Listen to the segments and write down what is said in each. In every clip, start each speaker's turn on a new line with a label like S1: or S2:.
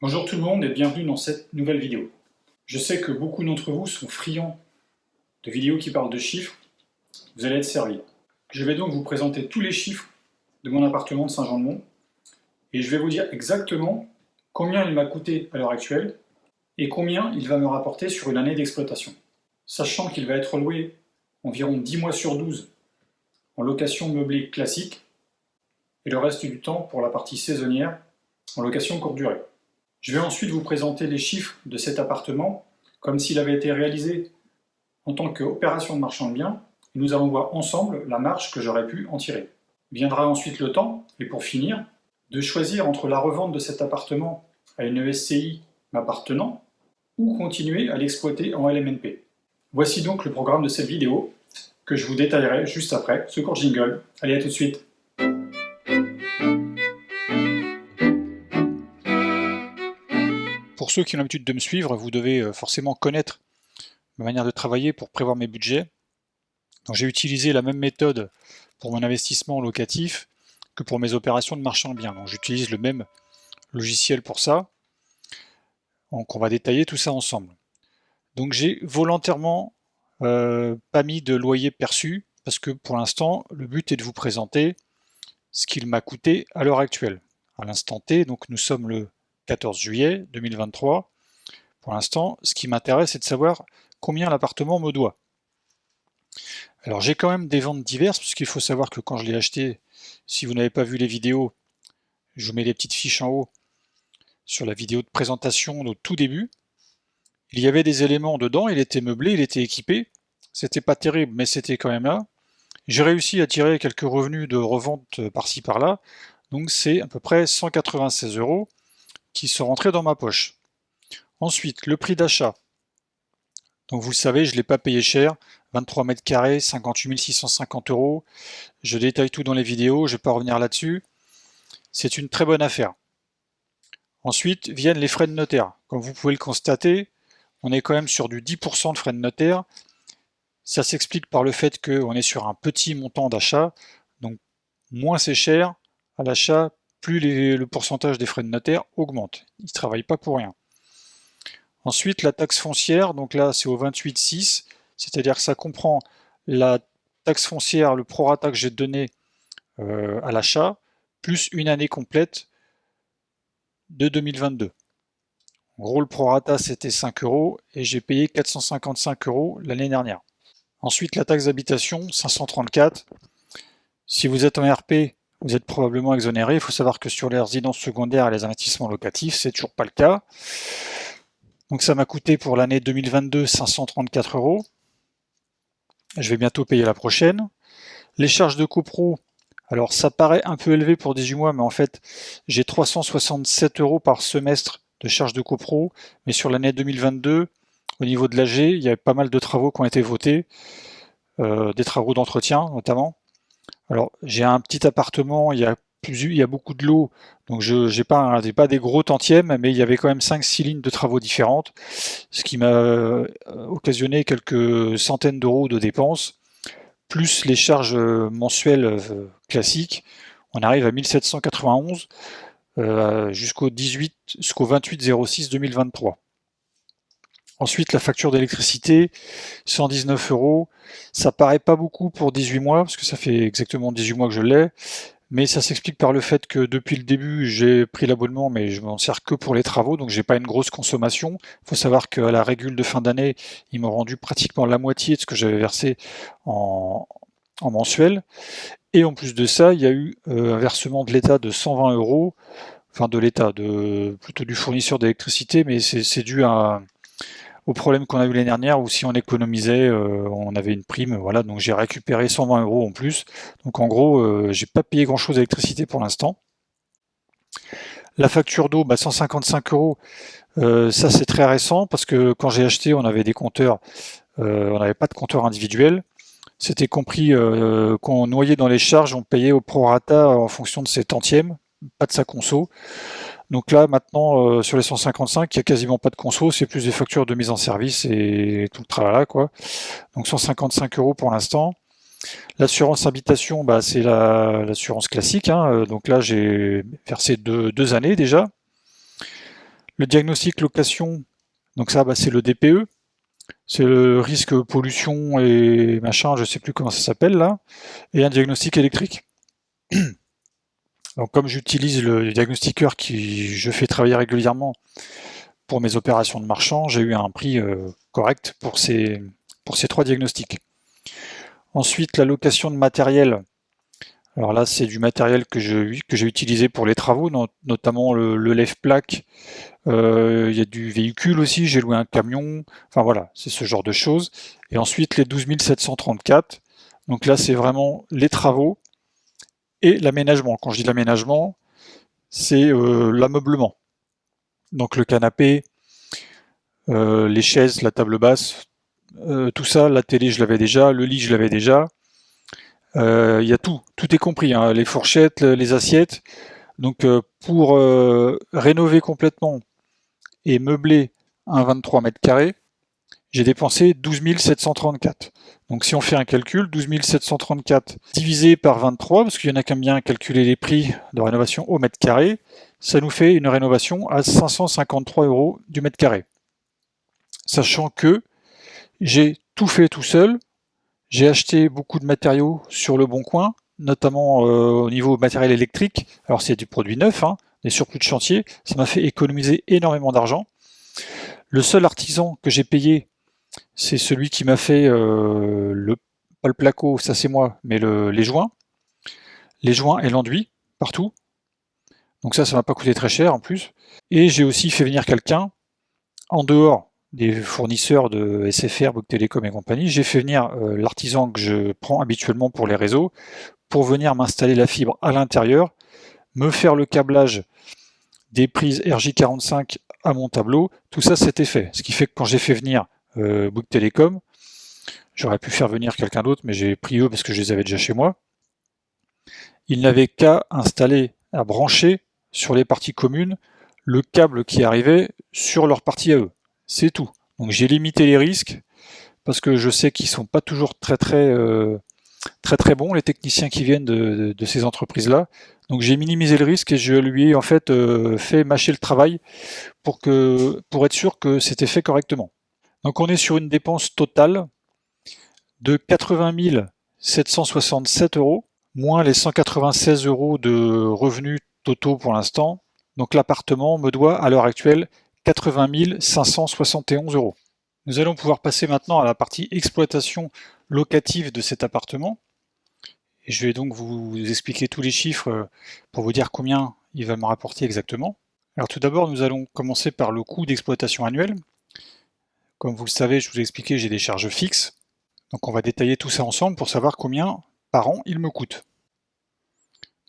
S1: Bonjour tout le monde et bienvenue dans cette nouvelle vidéo. Je sais que beaucoup d'entre vous sont friands de vidéos qui parlent de chiffres, vous allez être servis. Je vais donc vous présenter tous les chiffres de mon appartement de Saint-Jean-de-Mont et je vais vous dire exactement combien il m'a coûté à l'heure actuelle et combien il va me rapporter sur une année d'exploitation. Sachant qu'il va être loué environ 10 mois sur 12 en location meublée classique et le reste du temps pour la partie saisonnière en location courte durée. Je vais ensuite vous présenter les chiffres de cet appartement, comme s'il avait été réalisé en tant qu'opération de marchand de biens, et nous allons voir ensemble la marge que j'aurais pu en tirer. Viendra ensuite le temps, et pour finir, de choisir entre la revente de cet appartement à une SCI m'appartenant, ou continuer à l'exploiter en LMNP. Voici donc le programme de cette vidéo, que je vous détaillerai juste après ce court jingle. Allez, à tout de suite. Pour ceux qui ont l'habitude de me suivre, vous devez forcément connaître ma manière de travailler pour prévoir mes budgets. Donc j'ai utilisé la même méthode pour mon investissement locatif que pour mes opérations de marchand de biens. Donc j'utilise le même logiciel pour ça. Donc on va détailler tout ça ensemble. Donc j'ai volontairement pas mis de loyer perçu parce que pour l'instant le but est de vous présenter ce qu'il m'a coûté à l'heure actuelle. À l'instant T, donc nous sommes le 14 juillet 2023. Pour l'instant, ce qui m'intéresse, c'est de savoir combien l'appartement me doit. Alors j'ai quand même des ventes diverses, puisqu'il faut savoir que quand je l'ai acheté, si vous n'avez pas vu les vidéos, je vous mets les petites fiches en haut sur la vidéo de présentation au tout début. Il y avait des éléments dedans, il était meublé, il était équipé. C'était pas terrible, mais c'était quand même là. J'ai réussi à tirer quelques revenus de revente par-ci par-là, donc c'est à peu près 196 € qui sont rentrés dans ma poche. Ensuite, le prix d'achat. Donc vous le savez, je ne l'ai pas payé cher, 23 mètres carrés, 58 650 €. Je détaille tout dans les vidéos, je ne vais pas revenir là-dessus. C'est une très bonne affaire. Ensuite viennent les frais de notaire. Comme vous pouvez le constater, on est quand même sur du 10% de frais de notaire. Ça s'explique par le fait qu'on est sur un petit montant d'achat, donc moins c'est cher à l'achat, plus le pourcentage des frais de notaire augmente. Ils ne travaillent pas pour rien. Ensuite, la taxe foncière, donc là c'est au 28,6, c'est-à-dire que ça comprend la taxe foncière, le prorata que j'ai donné à l'achat, plus une année complète de 2022. En gros, le prorata c'était 5 € et j'ai payé 455 € l'année dernière. Ensuite, la taxe d'habitation, 534. Si vous êtes en RP, vous êtes probablement exonéré. Il faut savoir que sur les résidences secondaires et les investissements locatifs, c'est toujours pas le cas. Donc ça m'a coûté pour l'année 2022 534 €. Je vais bientôt payer la prochaine. Les charges de copro, alors ça paraît un peu élevé pour 18 mois, mais en fait j'ai 367 € par semestre de charges de copro, mais sur l'année 2022, au niveau de l'AG, il y a pas mal de travaux qui ont été votés, des travaux d'entretien notamment. Alors j'ai un petit appartement, il y a beaucoup de lots, donc je n'ai pas des gros tantièmes, mais il y avait quand même 5-6 lignes de travaux différentes, ce qui m'a occasionné quelques centaines d'euros de dépenses, plus les charges mensuelles classiques. On arrive à 1791 jusqu'au 28/06/2023. Ensuite, la facture d'électricité, 119 €. Ça paraît pas beaucoup pour 18 mois, parce que ça fait exactement 18 mois que je l'ai, mais ça s'explique par le fait que depuis le début, j'ai pris l'abonnement, mais je m'en sers que pour les travaux, donc j'ai pas une grosse consommation. Il faut savoir qu'à la régule de fin d'année, ils m'ont rendu pratiquement la moitié de ce que j'avais versé en mensuel. Et en plus de ça, il y a eu un versement de l'État de 120 €, enfin de l'État, plutôt du fournisseur d'électricité, mais c'est dû au problème qu'on a eu l'année dernière où si on économisait, on avait une prime, voilà, donc j'ai récupéré 120 € en plus. Donc en gros, j'ai pas payé grand chose d'électricité pour l'instant. La facture d'eau, 155 €, ça c'est très récent parce que quand j'ai acheté, on avait des compteurs, on n'avait pas de compteur individuel. C'était compris qu'on noyait dans les charges, on payait au prorata en fonction de ses tantièmes, pas de sa conso. Donc là, maintenant, sur les 155, il n'y a quasiment pas de conso, c'est plus des factures de mise en service et tout le tralala, quoi. Donc 155 € pour l'instant. L'assurance habitation, c'est l'assurance classique, hein. Donc là, j'ai versé deux années déjà. Le diagnostic location, donc ça c'est le DPE, c'est le risque pollution et machin, je sais plus comment ça s'appelle là, et un diagnostic électrique. Donc comme j'utilise le diagnostiqueur qui je fais travailler régulièrement pour mes opérations de marchand, j'ai eu un prix correct pour ces 3 diagnostics. Ensuite, la location de matériel. Alors là, c'est du matériel que j'ai utilisé pour les travaux, notamment le lève-plaque. Il y a du véhicule aussi, j'ai loué un camion. Enfin voilà, c'est ce genre de choses. Et ensuite, les 12 734. Donc là, c'est vraiment les travaux et l'aménagement. Quand je dis l'aménagement, c'est l'ameublement. Donc le canapé, les chaises, la table basse, tout ça, la télé je l'avais déjà, le lit je l'avais déjà. Il y a tout est compris, hein, les fourchettes, les assiettes. Donc pour rénover complètement et meubler un 23 mètres carrés, j'ai dépensé 12 734. Donc si on fait un calcul, 12 734 divisé par 23, parce qu'il y en a qu'à bien calculer les prix de rénovation au mètre carré, ça nous fait une rénovation à 553 € du mètre carré. Sachant que j'ai tout fait tout seul, j'ai acheté beaucoup de matériaux sur le Bon Coin, notamment au niveau matériel électrique. Alors c'est du produit neuf, hein, des surplus de chantier, ça m'a fait économiser énormément d'argent. Le seul artisan que j'ai payé, c'est celui qui m'a fait pas le placo, ça c'est moi, mais les joints. Les joints et l'enduit, partout. Donc ça m'a pas coûté très cher en plus. Et j'ai aussi fait venir quelqu'un, en dehors des fournisseurs de SFR, Bouygues Télécom et compagnie, j'ai fait venir l'artisan que je prends habituellement pour les réseaux, pour venir m'installer la fibre à l'intérieur, me faire le câblage des prises RJ45 à mon tableau. Tout ça, c'était fait. Ce qui fait que quand j'ai fait venir Bouygues Télécom, j'aurais pu faire venir quelqu'un d'autre, mais j'ai pris eux parce que je les avais déjà chez moi. Ils n'avaient qu'à installer, à brancher sur les parties communes le câble qui arrivait sur leur partie à eux. C'est tout. Donc j'ai limité les risques parce que je sais qu'ils sont pas toujours très bons, les techniciens qui viennent de ces entreprises-là. Donc j'ai minimisé le risque et je lui ai en fait fait mâcher le travail pour être sûr que c'était fait correctement. Donc on est sur une dépense totale de 80 767 €, moins les 196 € de revenus totaux pour l'instant. Donc l'appartement me doit à l'heure actuelle 80 571 €. Nous allons pouvoir passer maintenant à la partie exploitation locative de cet appartement. Et je vais donc vous expliquer tous les chiffres pour vous dire combien il va me rapporter exactement. Alors tout d'abord, nous allons commencer par le coût d'exploitation annuel. Comme vous le savez, je vous ai expliqué, j'ai des charges fixes. Donc on va détailler tout ça ensemble pour savoir combien par an il me coûte.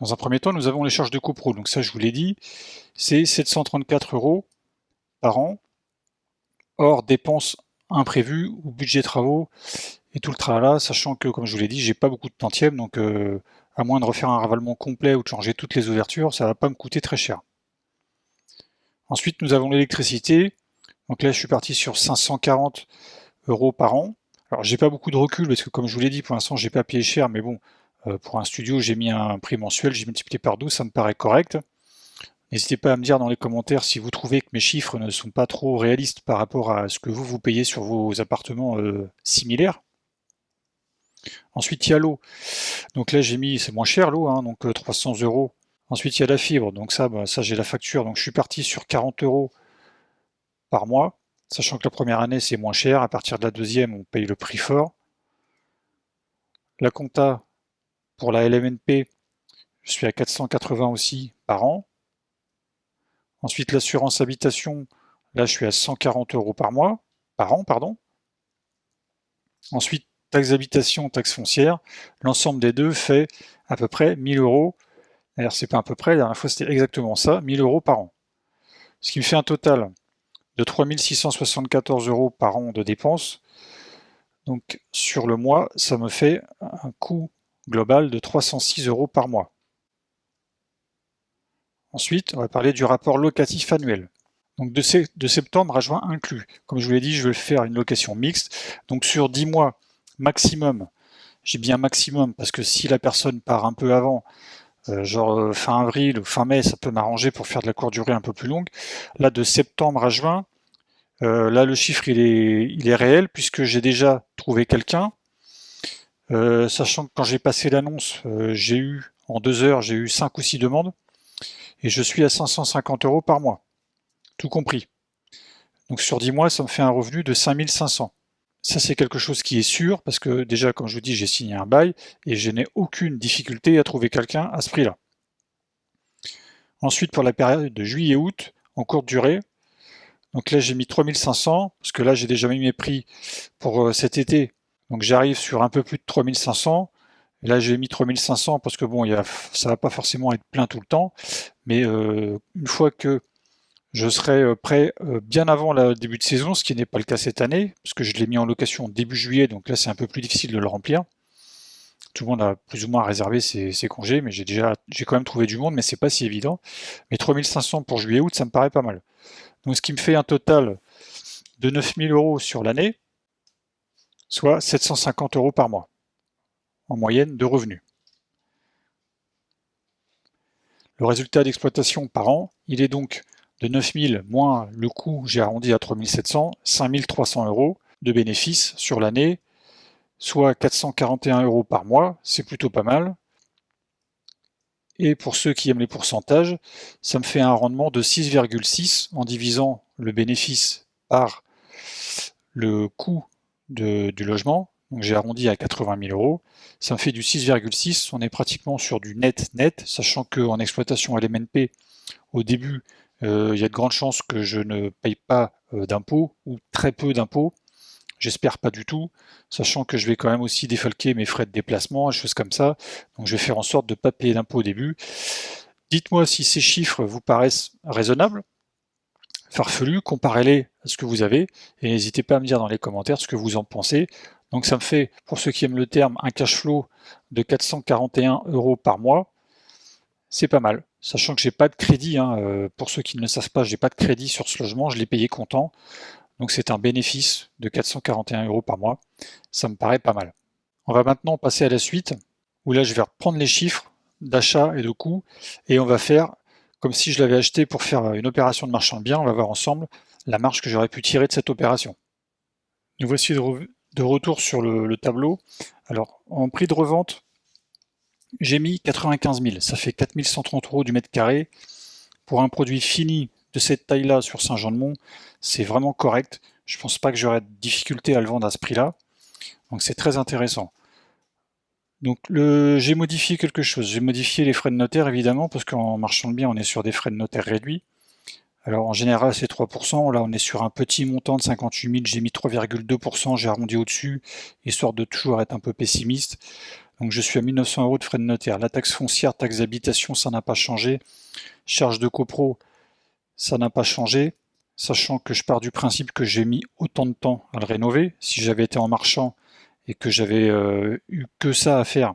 S1: Dans un premier temps, nous avons les charges de copro. Donc ça, je vous l'ai dit, c'est 734 € par an, hors dépenses imprévues ou budget travaux et tout le tralala, sachant que, comme je vous l'ai dit, j'ai pas beaucoup de tantièmes, donc à moins de refaire un ravalement complet ou de changer toutes les ouvertures, ça va pas me coûter très cher. Ensuite, nous avons l'électricité. Donc là, je suis parti sur 540 € par an. Alors, j'ai pas beaucoup de recul parce que, comme je vous l'ai dit, pour l'instant, j'ai pas payé cher, mais bon, pour un studio, j'ai mis un prix mensuel, j'ai multiplié par 12, ça me paraît correct. N'hésitez pas à me dire dans les commentaires si vous trouvez que mes chiffres ne sont pas trop réalistes par rapport à ce que vous payez sur vos appartements similaires. Ensuite, il y a l'eau. Donc là, j'ai mis, c'est moins cher l'eau, hein, donc 300 €. Ensuite, il y a la fibre. Donc ça, ça j'ai la facture. Donc je suis parti sur 40 € par mois, sachant que la première année, c'est moins cher. À partir de la deuxième, on paye le prix fort. La compta pour la LMNP, je suis à 480 aussi par an. Ensuite, l'assurance habitation, là, je suis à 140 € par an, pardon. Ensuite, taxe d'habitation, taxe foncière. L'ensemble des deux fait à peu près 1000 €. D'ailleurs, c'est pas à peu près, la dernière fois c'était exactement ça, 1000 € par an. Ce qui me fait un total de 3674 € par an de dépenses. Donc sur le mois, ça me fait un coût global de 306 € par mois. Ensuite, on va parler du rapport locatif annuel. Donc de septembre à juin inclus. Comme je vous l'ai dit, je vais faire une location mixte. Donc sur 10 mois maximum, j'ai bien maximum parce que si la personne part un peu avant, genre fin avril ou fin mai, ça peut m'arranger pour faire de la courte durée un peu plus longue. Là, de septembre à juin, là le chiffre il est réel puisque j'ai déjà trouvé quelqu'un. Sachant que quand j'ai passé l'annonce, en 2 heures, j'ai eu 5 ou 6 demandes et je suis à 550 € par mois, tout compris. Donc sur 10 mois, ça me fait un revenu de 5500. Ça, c'est quelque chose qui est sûr parce que déjà, comme je vous dis, j'ai signé un bail et je n'ai aucune difficulté à trouver quelqu'un à ce prix-là. Ensuite, pour la période de juillet-août, en courte durée, donc là, j'ai mis 3500 parce que là, j'ai déjà mis mes prix pour cet été. Donc j'arrive sur un peu plus de 3500. Et là, j'ai mis 3500 parce que bon, ça va pas forcément être plein tout le temps. Mais une fois que je serai prêt bien avant le début de saison, ce qui n'est pas le cas cette année, parce que je l'ai mis en location début juillet, donc là c'est un peu plus difficile de le remplir. Tout le monde a plus ou moins réservé ses congés, mais j'ai quand même trouvé du monde, mais c'est pas si évident. Mais 3500 pour juillet-août, ça me paraît pas mal. Donc ce qui me fait un total de 9000 € sur l'année, soit 750 € par mois, en moyenne de revenus. Le résultat d'exploitation par an, il est donc de 9000 moins le coût, j'ai arrondi à 3700, 5300 € de bénéfices sur l'année, soit 441 € par mois, c'est plutôt pas mal. Et pour ceux qui aiment les pourcentages, ça me fait un rendement de 6,6 en divisant le bénéfice par le coût du logement. Donc j'ai arrondi à 80 000 €. Ça me fait du 6,6. On est pratiquement sur du net, sachant qu'en exploitation LMNP, au début, il y a de grandes chances que je ne paye pas d'impôts ou très peu d'impôts. J'espère pas du tout, sachant que je vais quand même aussi défalquer mes frais de déplacement, des choses comme ça. Donc je vais faire en sorte de ne pas payer d'impôts au début. Dites-moi si ces chiffres vous paraissent raisonnables, farfelus, comparez-les à ce que vous avez, et n'hésitez pas à me dire dans les commentaires ce que vous en pensez. Donc ça me fait, pour ceux qui aiment le terme, un cash flow de 441 € par mois. C'est pas mal, sachant que j'ai pas de crédit, hein. Pour ceux qui ne le savent pas, j'ai pas de crédit sur ce logement, je l'ai payé comptant. Donc c'est un bénéfice de 441 € par mois. Ça me paraît pas mal. On va maintenant passer à la suite, où là je vais reprendre les chiffres d'achat et de coûts, et on va faire comme si je l'avais acheté pour faire une opération de marchand de biens. On va voir ensemble la marge que j'aurais pu tirer de cette opération. Nous voici de retour sur le tableau. Alors en prix de revente, j'ai mis 95 000, ça fait 4130 € du mètre carré. Pour un produit fini de cette taille-là sur Saint-Jean-de-Mont, c'est vraiment correct. Je pense pas que j'aurais de difficulté à le vendre à ce prix-là. Donc c'est très intéressant. Donc j'ai modifié quelque chose. J'ai modifié les frais de notaire évidemment, parce qu'en marchand de biens, on est sur des frais de notaire réduits. Alors en général, c'est 3%. Là, on est sur un petit montant de 58 000. J'ai mis 3,2%. J'ai arrondi au-dessus, histoire de toujours être un peu pessimiste. Donc je suis à 1900 € de frais de notaire. La taxe foncière, taxe d'habitation, ça n'a pas changé. Charge de copro, ça n'a pas changé, sachant que je pars du principe que j'ai mis autant de temps à le rénover. Si j'avais été en marchand et que j'avais eu que ça à faire,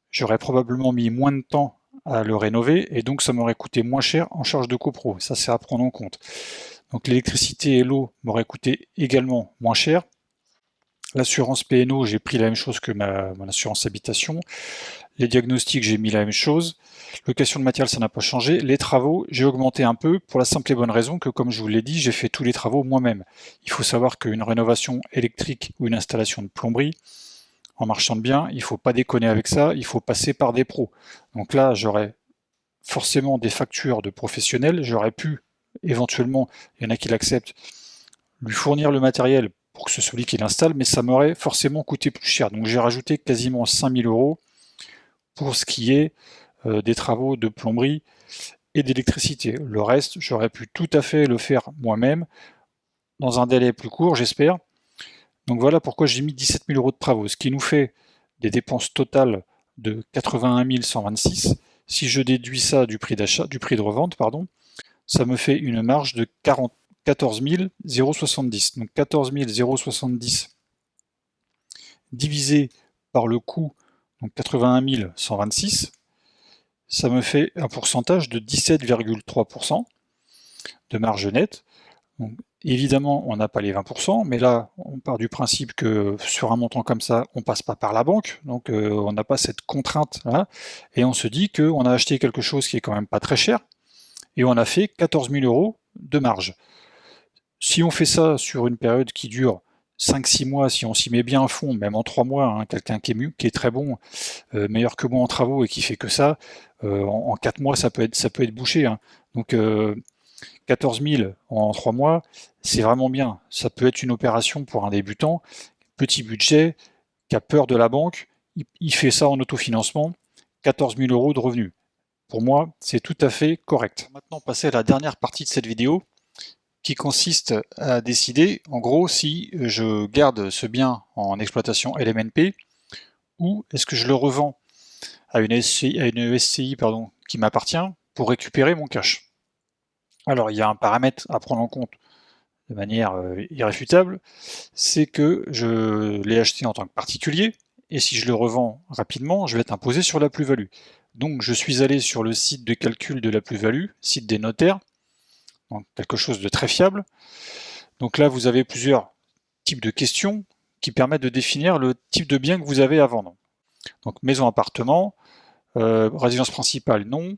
S1: j'aurais probablement mis moins de temps à le rénover et donc ça m'aurait coûté moins cher en charge de copro. Ça, c'est à prendre en compte. Donc l'électricité et l'eau m'auraient coûté également moins cher. L'assurance P&O, j'ai pris la même chose que mon assurance habitation. Les diagnostics, j'ai mis la même chose. Location de matériel, ça n'a pas changé. Les travaux, j'ai augmenté un peu pour la simple et bonne raison que, comme je vous l'ai dit, j'ai fait tous les travaux moi-même. Il faut savoir qu'une rénovation électrique ou une installation de plomberie, en marchand de biens, il ne faut pas déconner avec ça, il faut passer par des pros. Donc là, j'aurais forcément des factures de professionnels. J'aurais pu, éventuellement, il y en a qui l'acceptent, lui fournir le matériel pour que ce soit lui qui l'installe, mais ça m'aurait forcément coûté plus cher. Donc j'ai rajouté quasiment 5000 € pour ce qui est des travaux de plomberie et d'électricité. Le reste, j'aurais pu tout à fait le faire moi-même, dans un délai plus court, j'espère. Donc voilà pourquoi j'ai mis 17 000 € de travaux, ce qui nous fait des dépenses totales de 81 126. Si je déduis ça du prix d'achat, du prix de revente, pardon, ça me fait une marge de 14 070. Donc 14 070 divisé par le coût, donc 81 126, ça me fait un pourcentage de 17,3% de marge nette. Donc, évidemment, on n'a pas les 20%, mais là, on part du principe que sur un montant comme ça, on passe pas par la banque, donc on n'a pas cette contrainte-là, et on se dit qu'on a acheté quelque chose qui est quand même pas très cher, et on a fait 14 000 € de marge. Si on fait ça sur une période qui dure 5-6 mois, si on s'y met bien à fond, même en 3 mois, hein, quelqu'un qui est très bon, meilleur que moi en travaux et qui fait que ça, en 4 mois, ça peut être bouché. Hein. Donc 14 000 en 3 mois, c'est vraiment bien. Ça peut être une opération pour un débutant, petit budget, qui a peur de la banque, il fait ça en autofinancement, 14 000 € de revenus. Pour moi, c'est tout à fait correct. Maintenant, passer à la dernière partie de cette vidéo, qui consiste à décider, en gros, si je garde ce bien en exploitation LMNP ou est-ce que je le revends à une SCI qui m'appartient pour récupérer mon cash. Alors, il y a un paramètre à prendre en compte de manière irréfutable, c'est que je l'ai acheté en tant que particulier, et si je le revends rapidement, je vais être imposé sur la plus-value. Donc, je suis allé sur le site de calcul de la plus-value, site des notaires, donc quelque chose de très fiable. Donc là, vous avez plusieurs types de questions qui permettent de définir le type de bien que vous avez à vendre. Donc maison, appartement, résidence principale, non.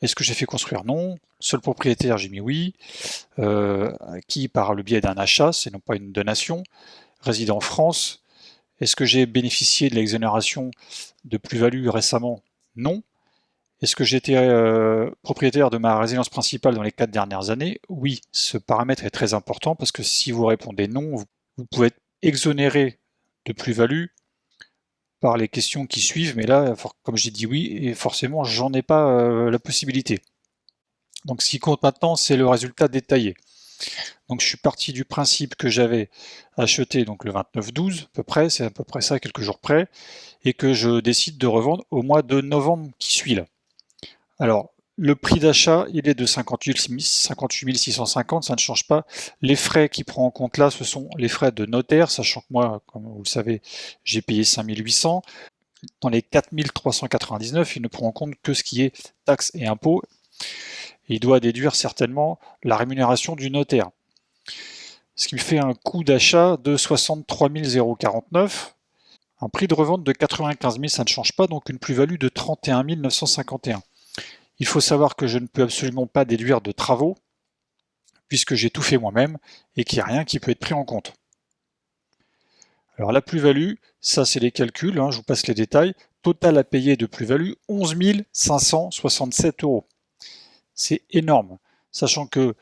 S1: Est-ce que j'ai fait construire? Non. Seul propriétaire, j'ai mis oui. Qui par le biais d'un achat, c'est non pas une donation. Résident en France. Est-ce que j'ai bénéficié de l'exonération de plus-value récemment? Non. Est-ce que j'étais propriétaire de ma résidence principale dans les 4 dernières années? Oui, ce paramètre est très important parce que si vous répondez non, vous pouvez être exonéré de plus-value par les questions qui suivent, mais là, comme j'ai dit oui, et forcément, j'en ai pas la possibilité. Donc ce qui compte maintenant, c'est le résultat détaillé. Donc je suis parti du principe que j'avais acheté donc le 29/12 à peu près, c'est à peu près ça, quelques jours près, et que je décide de revendre au mois de novembre qui suit là. Alors, le prix d'achat, il est de 58 650, ça ne change pas. Les frais qui prend en compte là, ce sont les frais de notaire, sachant que moi, comme vous le savez, j'ai payé 5 800. Dans les 4 399, il ne prend en compte que ce qui est taxes et impôts. Il doit déduire certainement la rémunération du notaire. Ce qui me fait un coût d'achat de 63 049. Un prix de revente de 95 000, ça ne change pas, donc une plus-value de 31 951. Il faut savoir que je ne peux absolument pas déduire de travaux, puisque j'ai tout fait moi-même, et qu'il n'y a rien qui peut être pris en compte. Alors la plus-value, ça c'est les calculs, je vous passe les détails. Total à payer de plus-value, 11 567 €. C'est énorme, sachant que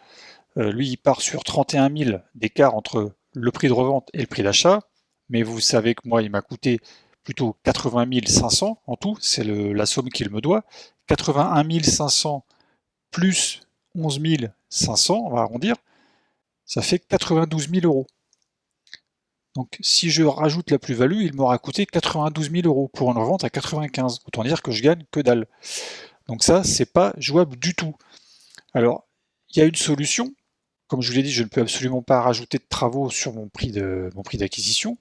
S1: lui il part sur 31 000 d'écart entre le prix de revente et le prix d'achat, mais vous savez que moi il m'a coûté plutôt 80 500 en tout, c'est la somme qu'il me doit. 81 500 plus 11 500, on va arrondir, ça fait 92 000 €. Donc si je rajoute la plus-value, il m'aura coûté 92 000 € pour une revente à 95. Autant dire que je gagne que dalle. Donc ça, c'est pas jouable du tout. Alors, il y a une solution. Comme je vous l'ai dit, je ne peux absolument pas rajouter de travaux sur mon prix d'acquisition.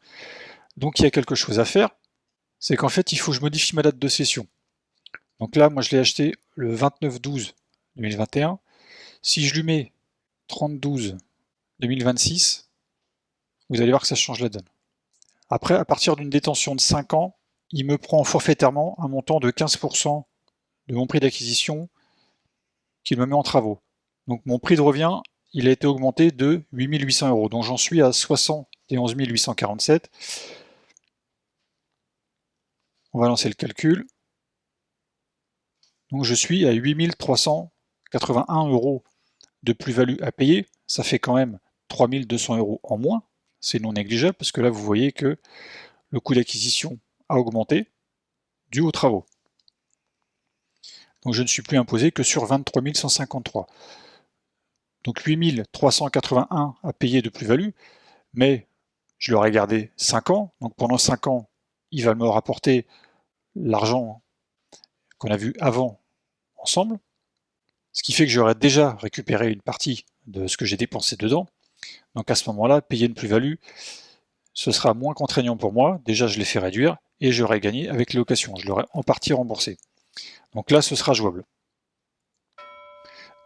S1: Donc il y a quelque chose à faire. C'est qu'en fait, il faut que je modifie ma date de cession. Donc là, moi, je l'ai acheté le 29/12/2021. Si je lui mets 30/12/2026, vous allez voir que ça change la donne. Après, à partir d'une détention de 5 ans, il me prend forfaitairement un montant de 15% de mon prix d'acquisition qu'il me met en travaux. Donc mon prix de revient, il a été augmenté de 8 800 €. Donc j'en suis à 71 847. On va lancer le calcul. Donc je suis à 8 381 € de plus-value à payer. Ça fait quand même 3 200 € en moins. C'est non négligeable parce que là, vous voyez que le coût d'acquisition a augmenté dû aux travaux. Donc je ne suis plus imposé que sur 23 153. Donc 8 381 à payer de plus-value, mais je l'aurais gardé 5 ans. Donc pendant 5 ans, il va me rapporter l'argent qu'on a vu avant ensemble, ce qui fait que j'aurais déjà récupéré une partie de ce que j'ai dépensé dedans. Donc à ce moment-là, payer une plus-value, ce sera moins contraignant pour moi. Déjà, je l'ai fait réduire et j'aurais gagné avec les locations. Je l'aurais en partie remboursé. Donc là, ce sera jouable.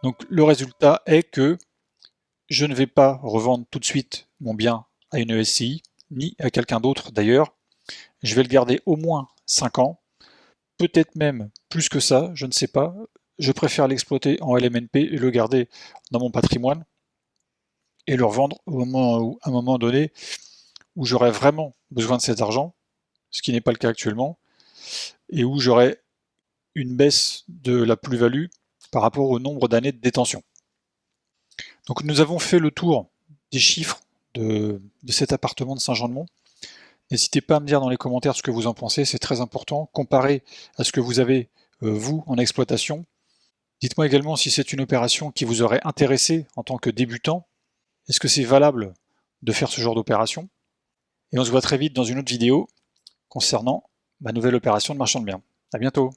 S1: Donc le résultat est que je ne vais pas revendre tout de suite mon bien à une SCI, ni à quelqu'un d'autre d'ailleurs. Je vais le garder au moins 5 ans, peut-être même plus que ça, je ne sais pas. Je préfère l'exploiter en LMNP et le garder dans mon patrimoine et le revendre à un moment donné où j'aurai vraiment besoin de cet argent, ce qui n'est pas le cas actuellement, et où j'aurai une baisse de la plus-value par rapport au nombre d'années de détention. Donc nous avons fait le tour des chiffres de cet appartement de Saint-Jean-de-Mont. N'hésitez pas à me dire dans les commentaires ce que vous en pensez, c'est très important, comparé à ce que vous avez, vous, en exploitation. Dites-moi également si c'est une opération qui vous aurait intéressé en tant que débutant. Est-ce que c'est valable de faire ce genre d'opération? Et on se voit très vite dans une autre vidéo concernant ma nouvelle opération de marchand de biens. À bientôt.